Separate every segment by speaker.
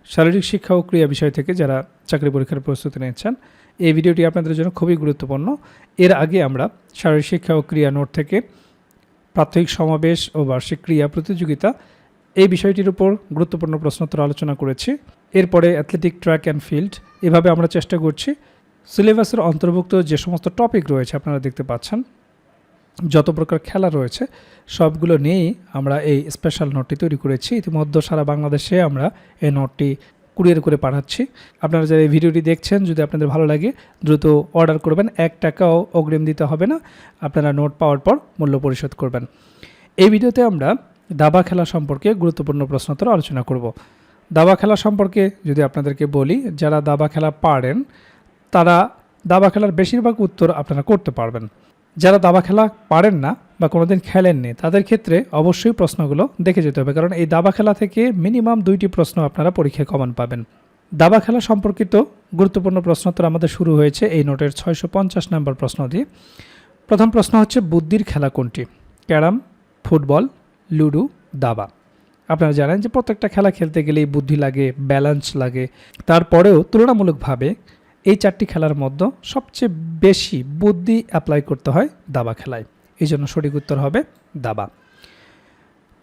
Speaker 1: শারীরিক শিক্ষা ও ক্রিয়া বিষয় থেকে যারা চাকরি পরীক্ষার প্রস্তুতি নিচ্ছেন, এই ভিডিওটি আপনাদের জন্য খুবই গুরুত্বপূর্ণ। এর আগে আমরা শারীরিক শিক্ষা ও ক্রিয়া নোট থেকে প্রাত্যহিক সমাবেশ ও বার্ষিক ক্রিয়া প্রতিযোগিতা এই বিষয়টির উপর গুরুত্বপূর্ণ প্রশ্নোত্তর আলোচনা করেছি। এরপরে অ্যাথলেটিক, ট্র্যাক অ্যান্ড ফিল্ড, এভাবে আমরা চেষ্টা করছি সিলেবাসের অন্তর্ভুক্ত যে সমস্ত টপিক রয়েছে আপনারা দেখতে পাচ্ছেন, যত প্রকার খেলা রয়েছে সবগুলো নিয়েই আমরা এই স্পেশাল নোটটি তৈরি করেছি। ইতিমধ্যে সারা বাংলাদেশে আমরা এই নোটটি কুরিয়ার করে পাঠাচ্ছি। আপনারা যারা এই ভিডিওটি দেখছেন, যদি আপনাদের ভালো লাগে দ্রুত অর্ডার করবেন, 1 টাকাও অগ্রিম দিতে হবে না। আপনারা নোট পাওয়ার পর মূল্য পরিশোধ করবেন। এই ভিডিওতে আমরা দাবা খেলা সম্পর্কে গুরুত্বপূর্ণ প্রশ্নোত্তর আলোচনা করব। দাবা খেলা সম্পর্কে যদি আপনাদেরকে বলি, যারা দাবা খেলা পারেন তারা দাবা খেলার বেশিরভাগ উত্তর আপনারা করতে পারবেন। যারা দাবা খেলা পারেন না বা কোনোদিন খেলেননি, তাদের ক্ষেত্রে অবশ্যই প্রশ্নগুলো দেখে যেতে হবে, কারণ এই দাবা খেলা থেকে মিনিমাম 2টি প্রশ্ন আপনারা পরীক্ষায় কমন পাবেন। দাবা খেলা সম্পর্কিত গুরুত্বপূর্ণ প্রশ্নোত্তর আমাদের শুরু হয়েছে এই নোটের 650 নম্বর প্রশ্ন দিয়ে। প্রথম প্রশ্ন হচ্ছে, বুদ্ধির খেলা কোনটি? ক্যারাম, ফুটবল, লুডো, দাবা। আপনারা জানেন যে প্রত্যেকটা খেলা খেলতে গেলেই বুদ্ধি লাগে, ব্যালেন্স লাগে। তারপরেও তুলনামূলকভাবে এই 4টি খেলার মধ্যে সবচেয়ে বেশি বুদ্ধি অ্যাপ্লাই করতে হয় দাবা খেলায়। এই জন্য সঠিক উত্তর হবে দাবা।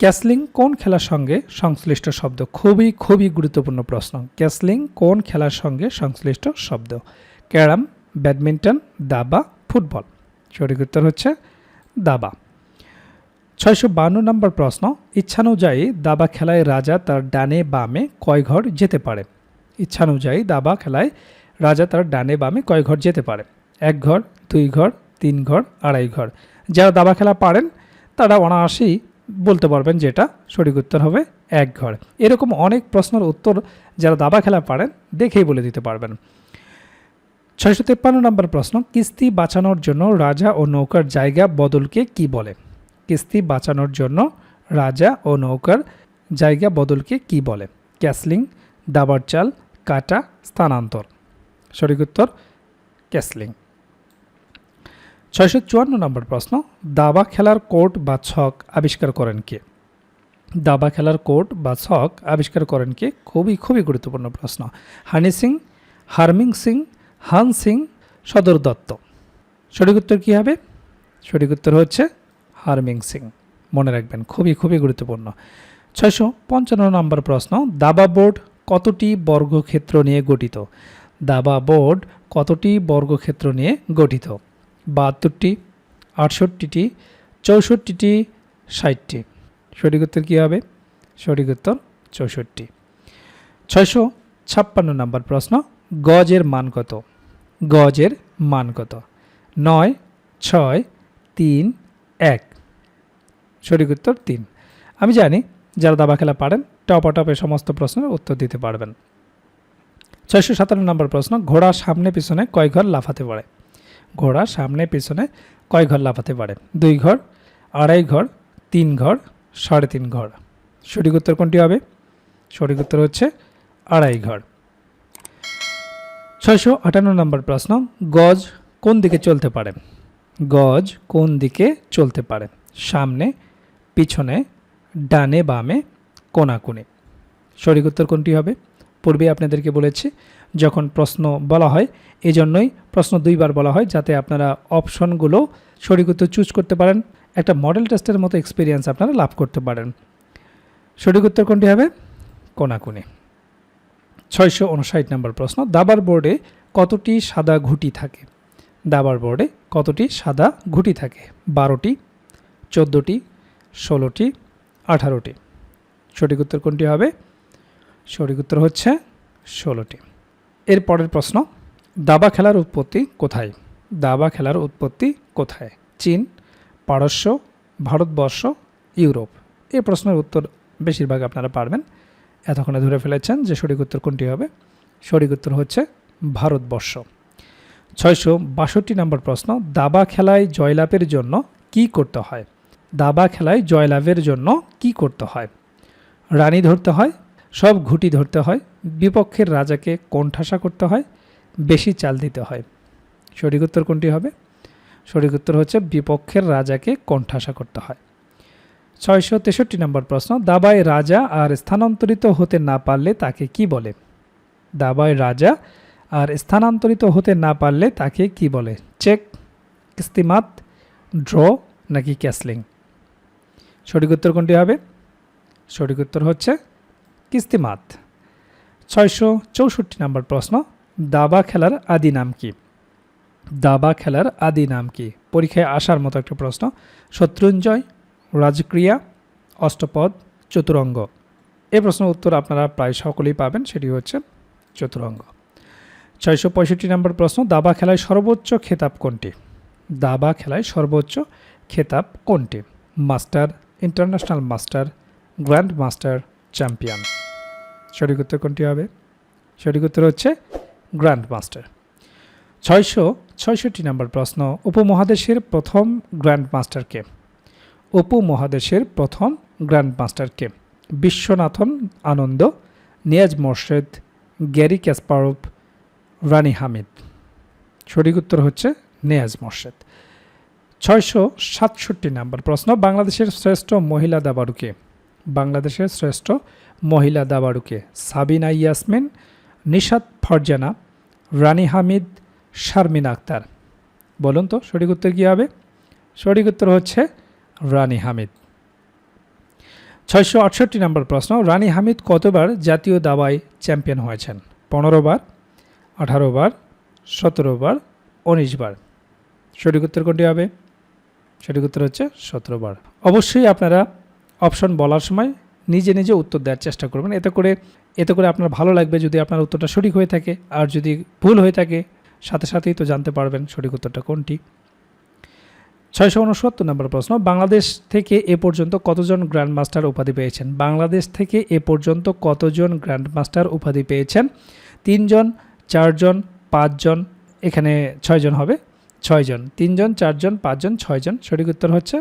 Speaker 1: ক্যাসলিং কোন খেলার সঙ্গে সংশ্লিষ্ট শব্দ? খুবই গুরুত্বপূর্ণ প্রশ্ন। ক্যাসলিং কোন খেলার সঙ্গে সংশ্লিষ্ট শব্দ? ক্যারাম, ব্যাডমিন্টন, দাবা, ফুটবল। সঠিক উত্তর হচ্ছে দাবা। 652 নম্বর প্রশ্ন, ইচ্ছানুযায়ী দাবা খেলায় রাজা তার ডানে বামে কয় ঘর যেতে পারে? ইচ্ছানুযায়ী দাবা খেলায় রাজা তার ডানে বামে কয় ঘর যেতে পারে? 1 ঘর, 2 ঘর, 3 ঘর, 2.5 ঘর। যারা দাবা খেলা পারেন তারা অনায়াসেই বলতে পারবেন যে এটা সঠিক উত্তর হবে 1 ঘর। এরকম অনেক প্রশ্নের উত্তর যারা দাবা খেলা পারেন দেখেই বলে দিতে পারবেন। 653 নম্বর প্রশ্ন, কিস্তি বাঁচানোর জন্য রাজা ও নৌকার জায়গা বদলকে কি বলে? কিস্তি বাঁচানোর জন্য রাজা ও নৌকার জায়গা বদলকে কি বলে? ক্যাসলিং, দাবার চাল, কাটা, স্থানান্তর। সঠিক উত্তর ক্যাসলিং। 654 নম্বর প্রশ্ন, দাবা খেলার কোড বা ছক আবিষ্কার করেন কে? দাবা খেলার কোড বা ছক আবিষ্কার করেন কে? খুবই গুরুত্বপূর্ণ প্রশ্ন। হানি সিং, হারমিং সিং, হান সিং, সদর দত্ত। সঠিক উত্তর কী হবে? সঠিক উত্তর হচ্ছে হারমিং সিং। মনে রাখবেন, খুবই গুরুত্বপূর্ণ। 655 নম্বর প্রশ্ন, দাবা বোর্ড কতটি বর্গক্ষেত্র নিয়ে গঠিত? দাবা বোর্ড কতটি বর্গক্ষেত্র নিয়ে গঠিত? 72টি, 68টি, 64টি, 60টি। সঠিক উত্তর কী হবে? সঠিক উত্তর 64টি। 656 নম্বর প্রশ্ন, গজের মান কত? গজের মান কত? 9, 6, 3, 1। সঠিক উত্তর 3। আমি জানি যারা দাবা খেলা পারেন টপে সমস্ত প্রশ্নের উত্তর দিতে পারবেন। 657 নম্বর প্রশ্ন, ঘোড়া সামনে পিছনে কয় ঘর লাফাতে পারে? ঘোড়া সামনে পিছনে কয় ঘর লাফাতে পারে? 2 ঘর, 2.5 ঘর, 3 ঘর, 3.5 ঘর। সঠিক উত্তর কোনটি হবে? সঠিক উত্তর হচ্ছে 2.5 ঘর। 658 নম্বর প্রশ্ন, গজ কোন দিকে চলতে পারে? গজ কোন দিকে চলতে পারে? সামনে, পিছনে, ডানে বামে, কোনাকুনি। সঠিক উত্তর কোনটি হবে? পূর্বে আপনাদেরকে বলেছি যখন প্রশ্ন বলা হয়, এই জন্যই প্রশ্ন 2বার বলা হয়, যাতে আপনারা অপশনগুলো সঠিক উত্তর চুজ করতে পারেন, একটা মডেল টেস্টের মতো এক্সপিরিয়েন্স আপনারা লাভ করতে পারেন। সঠিক উত্তর কোনটি হবে? কোনাকুনি। 659 নম্বর প্রশ্ন, দাবার বোর্ডে কতটি সাদা ঘুঁটি থাকে? দাবার বোর্ডে কতটি সাদা ঘুঁটি থাকে? 12টি, 14টি, 16টি, 18টি। সঠিক উত্তর কোনটি হবে? সঠিক উত্তর হচ্ছে 16টি। এর পরের প্রশ্ন, দাবা খেলার উৎপত্তি কোথায়? দাবা খেলার উৎপত্তি কোথায়? চীন, পারস্য, ভারতবর্ষ, ইউরোপ। এই প্রশ্নের উত্তর বেশিরভাগ আপনারা পারবেন, এতক্ষণে ধরে ফেলেছেন যে সঠিক উত্তর কোনটি হবে। সঠিক উত্তর হচ্ছে ভারতবর্ষ। 662 নম্বর প্রশ্ন, দাবা খেলায় জয়লাভের জন্য কি করতে হয়? দাবা খেলায় জয়লাভের জন্য কি করতে হয়? রানী ধরতে হয়, সব ঘুঁটি ধরতে হয়, বিপক্ষের রাজাকে কোণঠাসা করতে হয়, বেশি চাল দিতে হয়। সঠিক উত্তর কোনটি হবে? সঠিক উত্তর হচ্ছে বিপক্ষের রাজাকে কোণঠাসা করতে হয়। 663 নম্বর প্রশ্ন, দাবায় রাজা আর স্থানান্তরিত হতে না পারলে তাকে কি বলে? দাবায় রাজা আর স্থানান্তরিত হতে না পারলে তাকে কি বলে? চেক, কিস্তিমাত, ড্র নাকি ক্যাসলিং? সঠিক উত্তর কোনটি হবে? সঠিক উত্তর হচ্ছে কিস্তিমাত। 664 নম্বর প্রশ্ন, দাবা খেলার আদি নাম কি? দাবা খেলার আদি নাম কি? পরীক্ষায় আসার মতো একটা প্রশ্ন। শত্রুঞ্জয়, রাজক্রিয়া, অষ্টপদ, চতুরঙ্গ। এই প্রশ্নের উত্তর আপনারা প্রায় সকলেই পাবেন, সেটি হচ্ছে চতুরঙ্গ। 665 নম্বর প্রশ্ন, দাবা খেলায় সর্বোচ্চ খেতাব কোনটি? দাবা খেলায় সর্বোচ্চ খেতাব কোনটি? Master, international master, grand master, champion. সঠিক উত্তর কোনটি হবে? সঠিক উত্তর হচ্ছে গ্র্যান্ড মাস্টার। 666 নম্বর প্রশ্ন, উপমহাদেশের প্রথম গ্র্যান্ড মাস্টারকে? উপমহাদেশের প্রথম গ্র্যান্ড মাস্টারকে? বিশ্বনাথন আনন্দ, নিয়াজ মোর্শেদ, গ্যারি ক্যাসপারভ, রানী হামিদ। সঠিক উত্তর হচ্ছে নিয়াজ মোর্শেদ। 667 নম্বর প্রশ্ন, বাংলাদেশের শ্রেষ্ঠ মহিলা দাবাড়ুকে? বাংলাদেশের শ্রেষ্ঠ মহিলা দাবাড়ুকে? সাবিনা ইয়াসমিন, নিশাত ফারজানা, রানী হামিদ, শারমিনা আক্তার। বলুন তো সঠিক উত্তর কী হবে? সঠিক উত্তর হচ্ছে রানী হামিদ। 668 নম্বর প্রশ্ন, রানী হামিদ কতবার জাতীয় দাবায় চ্যাম্পিয়ন হয়েছেন? 15 বার, 18 বার, 17 বার, 19 বার। সঠিক উত্তর কোনটি হবে? সঠিক উত্তর হচ্ছে 17 বার। অবশ্যই আপনারা অপশন বলার সময় নিজে নিজে উত্তর দেওয়ার চেষ্টা করবেন, এতে করে আপনার ভালো লাগবে যদি আপনার উত্তরটা সঠিক হয়ে থাকে, আর যদি ভুল হয়ে থাকে সাথে সাথেই তো জানতে পারবেন সঠিক উত্তরটা কোনটি। 669 নম্বর প্রশ্ন, বাংলাদেশ থেকে এ পর্যন্ত কতজন গ্র্যান্ড মাস্টার উপাধি পেয়েছেন? বাংলাদেশ থেকে এ পর্যন্ত কতজন গ্র্যান্ড মাস্টার উপাধি পেয়েছেন? 3 জন, 4 জন, 5 জন, এখানে 6 জন হবে, 6 জন। 3 জন, 4 জন, 5 জন, 6 জন। সঠিক উত্তর হচ্ছে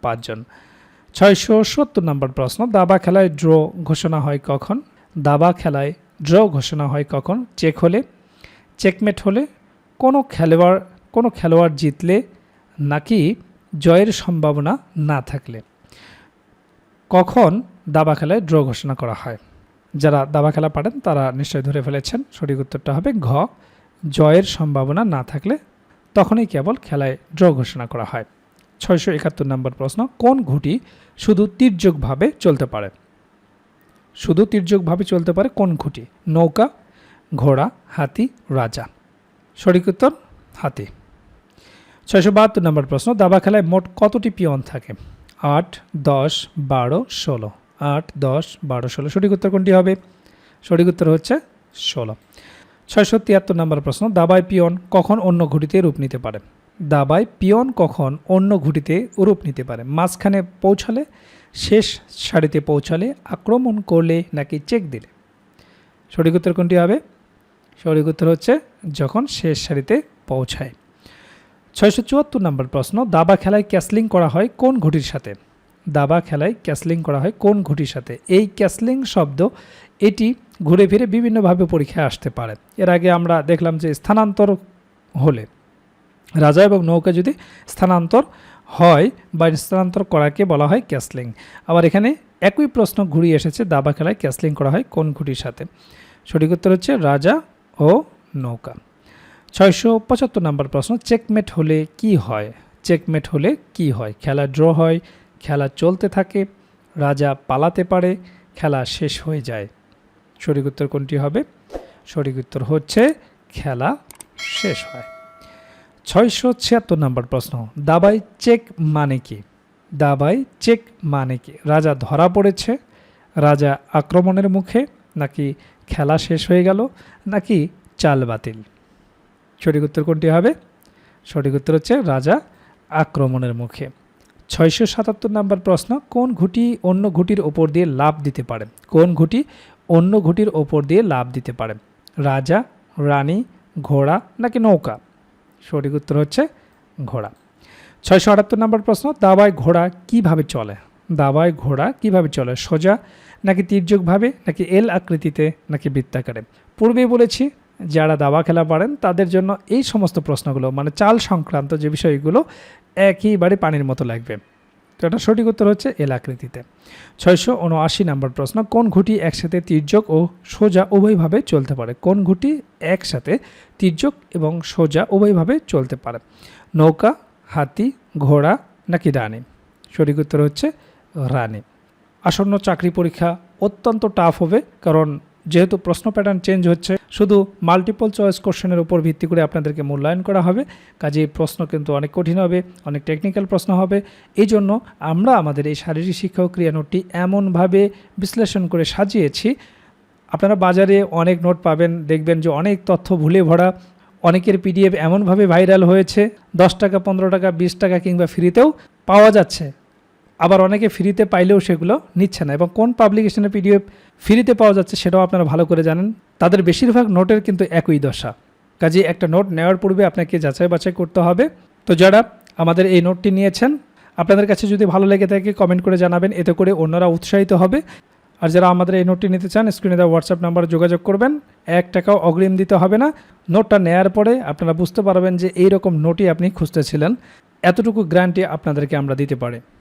Speaker 1: 5 জন। 670 নম্বর প্রশ্ন, দাবা খেলায় ড্র ঘোষণা হয় কখন? দাবা খেলায় ড্র ঘোষণা হয় কখন? চেক হলে, চেকমেট হলে, কোনো খেলোয়াড় জিতলে, নাকি জয়ের সম্ভাবনা না থাকলে? কখন দাবা খেলায় ড্র ঘোষণা করা হয়? যারা দাবা খেলা পারেন তারা নিশ্চয়ই ধরে ফেলেছেন, সঠিক উত্তরটা হবে ঘ, জয়ের সম্ভাবনা না থাকলে তখনই কেবল খেলায় ড্র ঘোষণা করা হয়। 671 নম্বর প্রশ্ন, কোন ঘুঁটি শুধু তির্যকভাবে চলতে পারে? শুধু তির্যকভাবে চলতে পারে কোন ঘুঁটি? নৌকা, ঘোড়া, হাতি, রাজা। সঠিক উত্তর হাতি। 672 নম্বর প্রশ্ন, দাবা খেলায় মোট কতটি পিয়ন থাকে? 8, 10, 12, 16। 8, 10, 12, 16। সঠিক উত্তর কোনটি হবে? সঠিক উত্তর হচ্ছে 16। 673 নম্বর প্রশ্ন, দাবায় পিয়ন কখন অন্য ঘুঁটিতে রূপ নিতে পারে? দাবায় পিয়ন কখন অন্য ঘুঁটিতে রূপ নিতে পারে? মাঝখানে পৌঁছালে, শেষ সারিতে পৌঁছালে, আক্রমণ করলে, নাকি চেক দিলে? সঠিক উত্তর কোনটি হবে? সঠিক উত্তর হচ্ছে যখন শেষ সারিতে পৌঁছায়। 674 নম্বর প্রশ্ন, দাবা খেলায় ক্যাসলিং করা হয় কোন ঘুঁটির সাথে? দাবা খেলায় ক্যাসলিং করা হয় কোন ঘুঁটির সাথে? এই ক্যাসলিং শব্দ এটি ঘুরে ফিরে বিভিন্নভাবে পরীক্ষায় আসতে পারে। এর আগে আমরা দেখলাম যে স্থানান্তর হলে, রাজা এবং নৌকা যদি স্থানান্তর হয় বা স্থানান্তর করাকে বলা হয় ক্যাসলিং। আবার এখানে একই প্রশ্ন ঘুরিয়ে এসেছে, দাবা খেলায় ক্যাসলিং করা হয় কোন ঘুঁটির সাথে? সঠিক উত্তর হচ্ছে রাজা ও নৌকা। 675 নম্বর প্রশ্ন, চেকমেট হলে কি হয়? চেকমেট হলে কি হয়? খেলা ড্র হয়, খেলা চলতে থাকে, রাজা পালাতে পারে, খেলা শেষ হয়ে যায়। সঠিক উত্তর কোনটি হবে? সঠিক উত্তর হচ্ছে খেলা শেষ হয়। 676 নম্বর প্রশ্ন, দাবায় চেক মানে কি? দাবায় চেক মানে কি? রাজা ধরা পড়েছে, রাজা আক্রমণের মুখে, নাকি খেলা শেষ হয়ে গেল, নাকি চাল বাতিল? সঠিক উত্তর কোনটি হবে? সঠিক উত্তর হচ্ছে রাজা আক্রমণের মুখে। 677 নম্বর প্রশ্ন, কোন ঘুঁটি অন্য ঘুঁটির ওপর দিয়ে লাফ দিতে পারে? কোন ঘুঁটি অন্য ঘুঁটির ওপর দিয়ে লাফ দিতে পারে? রাজা, রানী, ঘোড়া, নাকি নৌকা? সঠিক উত্তর হচ্ছে ঘোড়া। 678 নম্বর প্রশ্ন, দাবায় ঘোড়া কিভাবে চলে? দাবায় ঘোড়া কিভাবে চলে? সোজা, নাকি তির্যকভাবে, নাকি এল আকৃতিতে, নাকি বৃত্তাকারে? পূর্বেই বলেছি যারা দাবা খেলা পারেন তাদের জন্য এই সমস্ত প্রশ্নগুলো, মানে চাল সংক্রান্ত যে বিষয়গুলো, একেবারে পানির মতো লাগবে। তো এটা সঠিক উত্তর হচ্ছে এল আকৃতিতে। 679 নম্বর প্রশ্ন, কোন ঘুঁটি একসাথে তির্যক ও সোজা উভয়ভাবে চলতে পারে? কোন ঘুঁটি একসাথে তির্যক এবং সোজা উভয়ভাবে চলতে পারে? নৌকা, হাতি, ঘোড়া নাকি রানী? সঠিক উত্তর হচ্ছে রানী। আসন্ন চাকরি পরীক্ষা অত্যন্ত টাফ হবে, কারণ যেহেতু প্রশ্ন প্যাটার্ন চেঞ্জ হচ্ছে, শুধু মাল্টিপল চয়েস কোশ্চেনের উপর ভিত্তি করে আপনাদেরকে মূল্যায়ন করা হবে। কাজেই প্রশ্ন কিন্তু অনেক কঠিন হবে, অনেক টেকনিক্যাল প্রশ্ন হবে। এই জন্য আমরা আমাদের এই শারীরিক শিক্ষা ও ক্রিয়া নোটটি এমনভাবে বিশ্লেষণ করে সাজিয়েছি, আপনারা বাজারে অনেক নোট পাবেন, দেখবেন যে অনেক তথ্য ভুলে ভরা। অনেকের পিডিএফ এমনভাবে ভাইরাল হয়েছে 10 টাকা, 15 টাকা, 20 টাকা কিংবা ফ্রিতেও পাওয়া যাচ্ছে। আবার অনেকে ফ্রিতে পাইলেও সেগুলো নিচ্ছে না, এবং কোন পাবলিকেশনের পিডিএফ ফ্রিতে পাওয়া যাচ্ছে সেটাও আপনারা ভালো করে জানেন। তাদের বেশিরভাগ নোটের কিন্তু একই দশা। কাজে একটা নোট নেওয়ার পূর্বে আপনাকে যাচাই বাছাই করতে হবে। তো যারা আমাদের এই নোটটি নিয়েছেন, আপনাদের কাছে যদি ভালো লেগে থাকে কমেন্ট করে জানাবেন, এতে করে অন্যরা উৎসাহিত হবে। আর যারা আমাদের এই নোটটি নিতে চান, স্ক্রিনে দেওয়া হোয়াটসঅ্যাপ নাম্বারে যোগাযোগ করবেন। 1 টাকাও অগ্রিম দিতে হবে না। নোটটা নেয়ার পরে আপনারা বুঝতে পারবেন যে এইরকম নোটই আপনি খুঁজতেছিলেন। এতটুকু গ্যারান্টি আপনাদেরকে আমরা দিতে পারি।